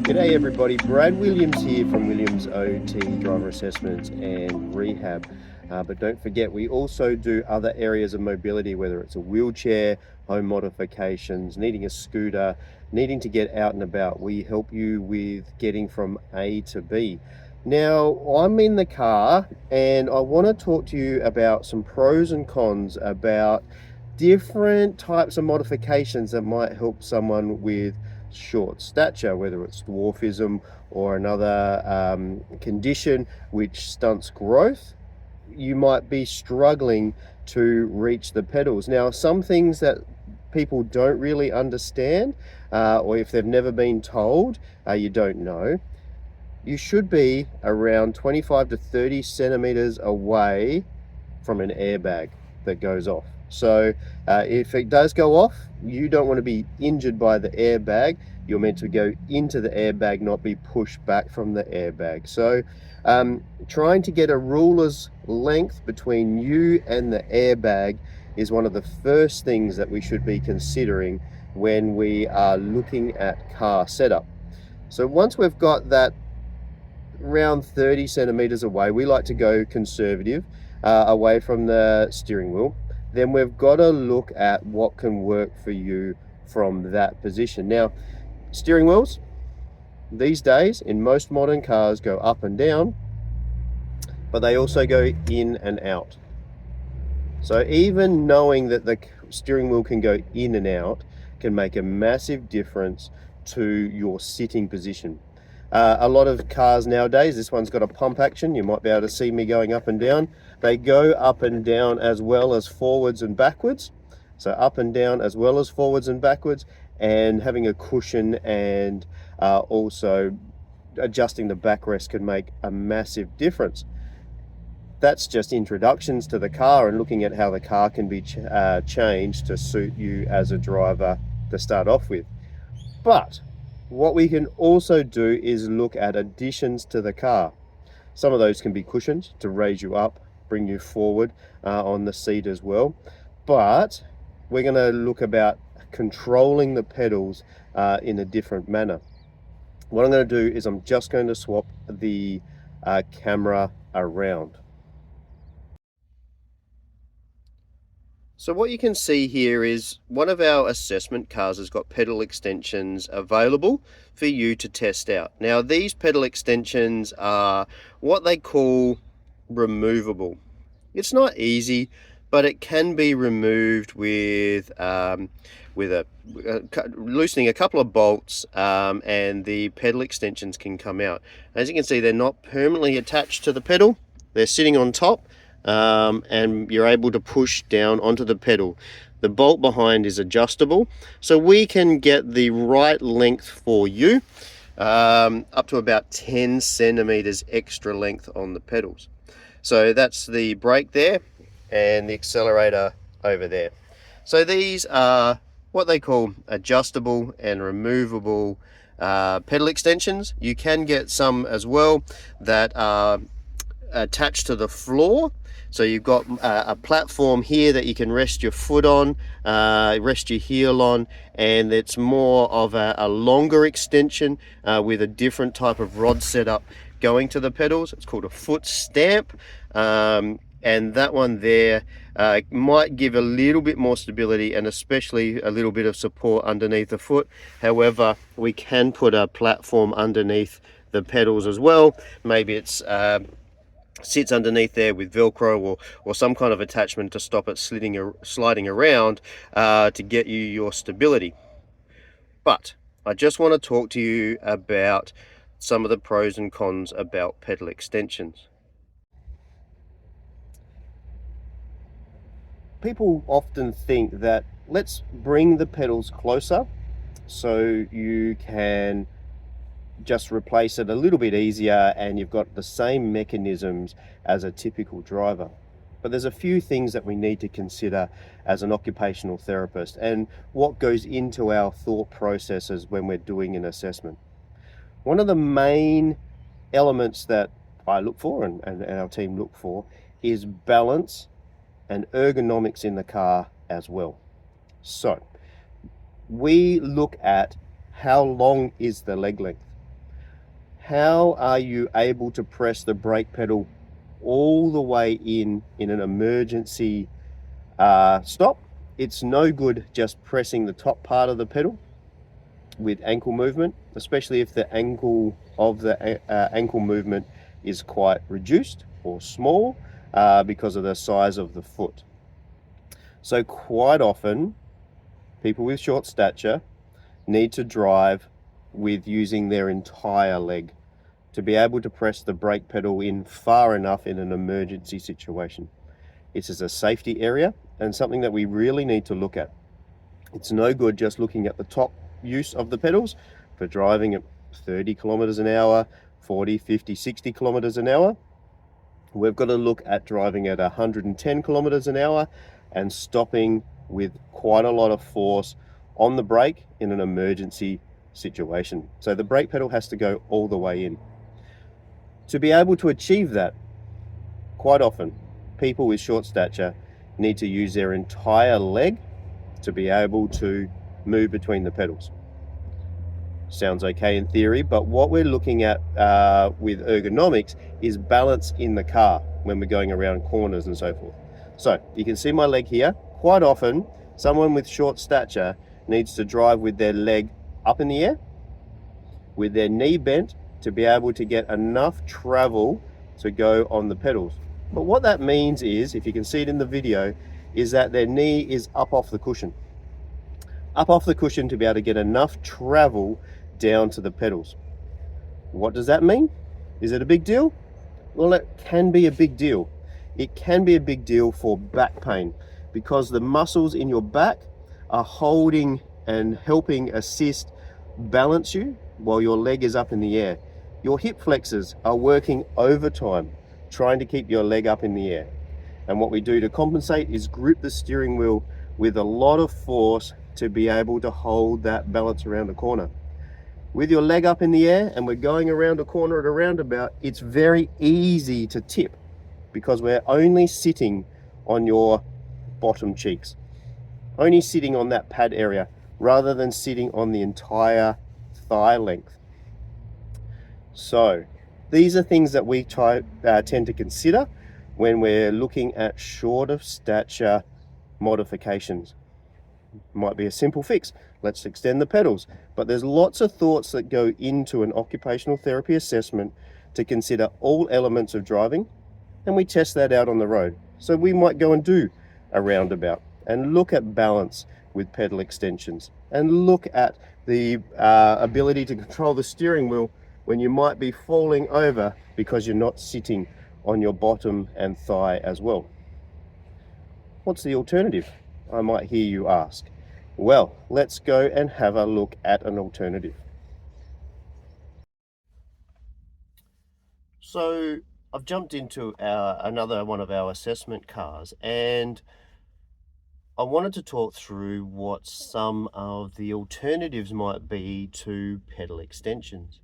G'day everybody, Brad Williams here from Williams OT Driver Assessments and Rehab. But don't forget, we also do other areas of mobility, whether it's a wheelchair, home modifications, needing a scooter, needing to get out and about. We help you with getting from A to B. Now, I'm in the car and I want to talk to you about some pros and cons about different types of modifications that might help someone with short stature, whether it's dwarfism or another condition which stunts growth. You might be struggling to reach the pedals. Now, some things that people don't really understand, or if they've never been told, you don't know, you should be around 25 to 30 centimeters away from an airbag that goes off. So if it does go off, you don't want to be injured by the airbag. You're meant to go into the airbag, not be pushed back from the airbag. So trying to get a ruler's length between you and the airbag is one of the first things that we should be considering when we are looking at car setup. So once we've got that around 30 centimeters away, we like to go conservative, away from the steering wheel. Then we've got to look at what can work for you from that position. Now, steering wheels these days in most modern cars go up and down, but they also go in and out. So even knowing that the steering wheel can go in and out can make a massive difference to your sitting position. A lot of cars nowadays, this one's got a pump action. You might be able to see me going up and down. They go up and down as well as forwards and backwards. So up and down as well as forwards and backwards, and having a cushion and also adjusting the backrest can make a massive difference. That's just introductions to the car and looking at how the car can be changed to suit you as a driver to start off with. But what we can also do is look at additions to the car. Some of those can be cushions to raise you up, bring you forward on the seat as well. But we're going to look about controlling the pedals in a different manner. What I'm going to do is I'm just going to swap the camera around. So what you can see here is one of our assessment cars has got pedal extensions available for you to test out. Now these pedal extensions are what they call removable. It's not easy, but it can be removed with loosening a couple of bolts, and the pedal extensions can come out. As you can see, they're not permanently attached to the pedal. They're sitting on top. And you're able to push down onto the pedal. The bolt behind is adjustable, so we can get the right length for you, up to about 10 centimeters extra length on the pedals. So that's the brake there and the accelerator over there. So these are what they call adjustable and removable pedal extensions. You can get some as well that are attached to the floor. So you've got a platform here that you can rest your foot on, rest your heel on, and it's more of a longer extension with a different type of rod setup going to the pedals. It's called a foot stamp, and that one there might give a little bit more stability and especially a little bit of support underneath the foot. However, we can put a platform underneath the pedals as well. Maybe it's sits underneath there with Velcro or some kind of attachment to stop it sliding around to get you your stability. But I just want to talk to you about some of the pros and cons about pedal extensions. People often think that let's bring the pedals closer so you can just replace it a little bit easier and you've got the same mechanisms as a typical driver. But there's a few things that we need to consider as an occupational therapist and what goes into our thought processes when we're doing an assessment. One of the main elements that I look for and our team look for is balance and ergonomics in the car as well. So we look at how long is the leg length. How are you able to press the brake pedal all the way in an emergency stop? It's no good just pressing the top part of the pedal with ankle movement, especially if the angle of the ankle movement is quite reduced or small because of the size of the foot. So quite often, people with short stature need to drive with using their entire leg to be able to press the brake pedal in far enough in an emergency situation. This is a safety area and something that we really need to look at. It's no good just looking at the top use of the pedals for driving at 30 kilometers an hour, 40, 50, 60 kilometers an hour. We've got to look at driving at 110 kilometers an hour and stopping with quite a lot of force on the brake in an emergency situation. So the brake pedal has to go all the way in. To be able to achieve that, quite often, people with short stature need to use their entire leg to be able to move between the pedals. Sounds okay in theory, but what we're looking at with ergonomics is balance in the car when we're going around corners and so forth. So you can see my leg here. Quite often, someone with short stature needs to drive with their leg up in the air, with their knee bent, to be able to get enough travel to go on the pedals. But what that means is, if you can see it in the video, is that their knee is up off the cushion. Up off the cushion to be able to get enough travel down to the pedals. What does that mean? Is it a big deal? Well, it can be a big deal. It can be a big deal for back pain because the muscles in your back are holding and helping assist balance you while your leg is up in the air. Your hip flexors are working overtime trying to keep your leg up in the air. And what we do to compensate is grip the steering wheel with a lot of force to be able to hold that balance around the corner. With your leg up in the air and we're going around a corner at a roundabout, it's very easy to tip because we're only sitting on your bottom cheeks, only sitting on that pad area rather than sitting on the entire thigh length. So these are things that we tend to consider when we're looking at shorter stature modifications. Might be a simple fix. Let's extend the pedals. But there's lots of thoughts that go into an occupational therapy assessment to consider all elements of driving, and we test that out on the road. So we might go and do a roundabout and look at balance with pedal extensions and look at the ability to control the steering wheel when you might be falling over because you're not sitting on your bottom and thigh as well. What's the alternative? I might hear you ask. Well, let's go and have a look at an alternative. So I've jumped into another one of our assessment cars, and I wanted to talk through what some of the alternatives might be to pedal extensions.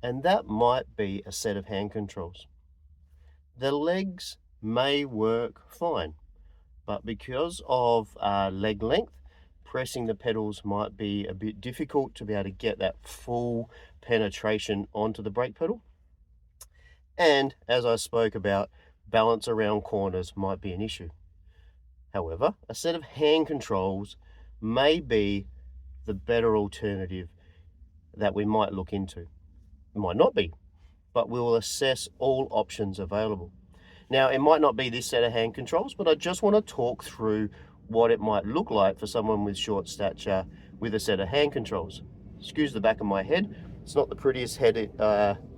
And that might be a set of hand controls. The legs may work fine, but because of leg length, pressing the pedals might be a bit difficult to be able to get that full penetration onto the brake pedal. And as I spoke about, balance around corners might be an issue. However, a set of hand controls may be the better alternative that we might look into. It might not be, but we will assess all options available. Now, it might not be this set of hand controls, but I just want to talk through what it might look like for someone with short stature with a set of hand controls. Excuse the back of my head. It's not the prettiest head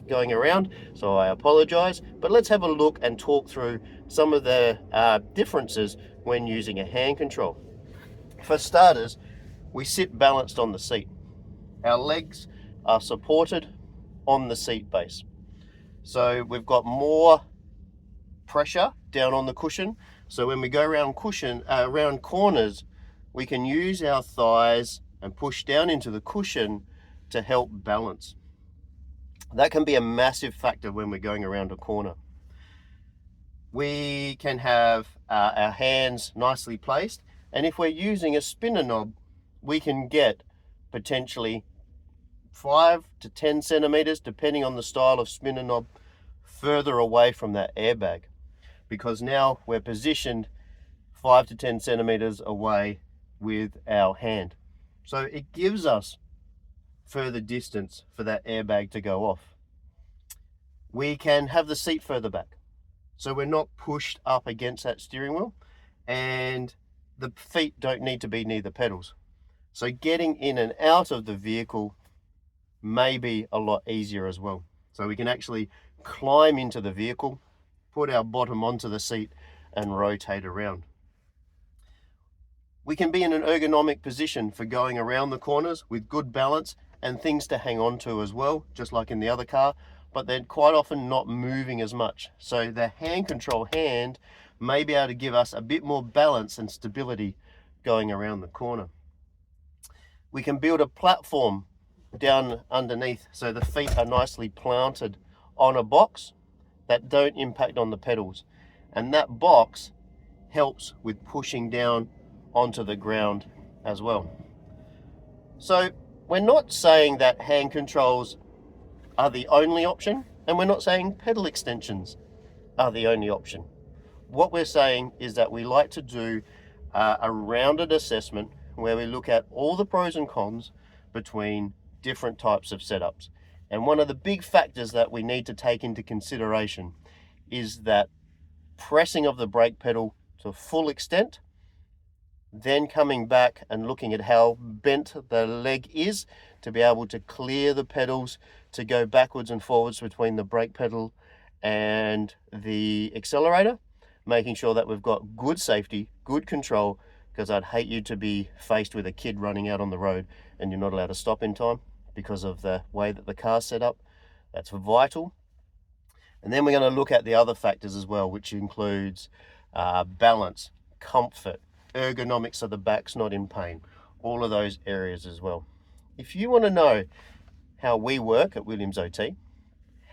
going around, so I apologize. But let's have a look and talk through some of the differences when using a hand control. For starters, we sit balanced on the seat. Our legs are supported on the seat base. So we've got more pressure down on the cushion. So when we go around corners, we can use our thighs and push down into the cushion to help balance. That can be a massive factor when we're going around a corner. We can have our hands nicely placed, and if we're using a spinner knob we can get potentially 5 to 10 centimeters, depending on the style of spinner knob, further away from that airbag, because now we're positioned 5 to 10 centimeters away with our hand. So it gives us further distance for that airbag to go off. We can have the seat further back, so we're not pushed up against that steering wheel, and the feet don't need to be near the pedals. So getting in and out of the vehicle may be a lot easier as well. So we can actually climb into the vehicle, put our bottom onto the seat and rotate around. We can be in an ergonomic position for going around the corners with good balance and things to hang on to as well, just like in the other car, but they're quite often not moving as much. So the hand control hand may be able to give us a bit more balance and stability going around the corner. We can build a platform down underneath so the feet are nicely planted on a box that don't impact on the pedals, and that box helps with pushing down onto the ground as well. So we're not saying that hand controls are the only option, and we're not saying pedal extensions are the only option. What we're saying is that we like to do a rounded assessment where we look at all the pros and cons between different types of setups. And one of the big factors that we need to take into consideration is that pressing of the brake pedal to full extent, then coming back and looking at how bent the leg is to be able to clear the pedals to go backwards and forwards between the brake pedal and the accelerator, making sure that we've got good safety, good control, because I'd hate you to be faced with a kid running out on the road and you're not allowed to stop in time because of the way that the car's set up. That's vital. And then we're going to look at the other factors as well, which includes balance, comfort, ergonomics so the back's not in pain, all of those areas as well. If you want to know how we work at Williams OT,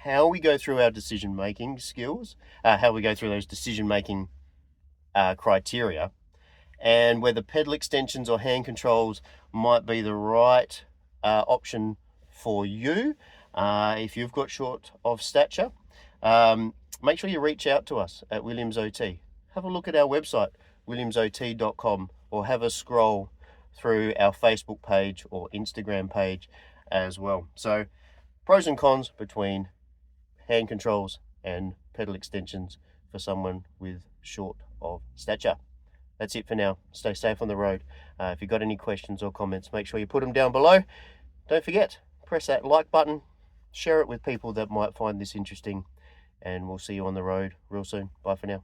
how we go through our decision making skills, how we go through those decision making criteria, and whether pedal extensions or hand controls might be the right option for you, if you've got short of stature, make sure you reach out to us at Williams OT. Have a look at our website, williamsot.com, or have a scroll through our Facebook page or Instagram page as well. So pros and cons between hand controls and pedal extensions for someone with short of stature. That's it for now. Stay safe on the road. If you've got any questions or comments, make sure you put them down below. Don't forget, press that like button, share it with people that might find this interesting, and we'll see you on the road real soon. Bye for now.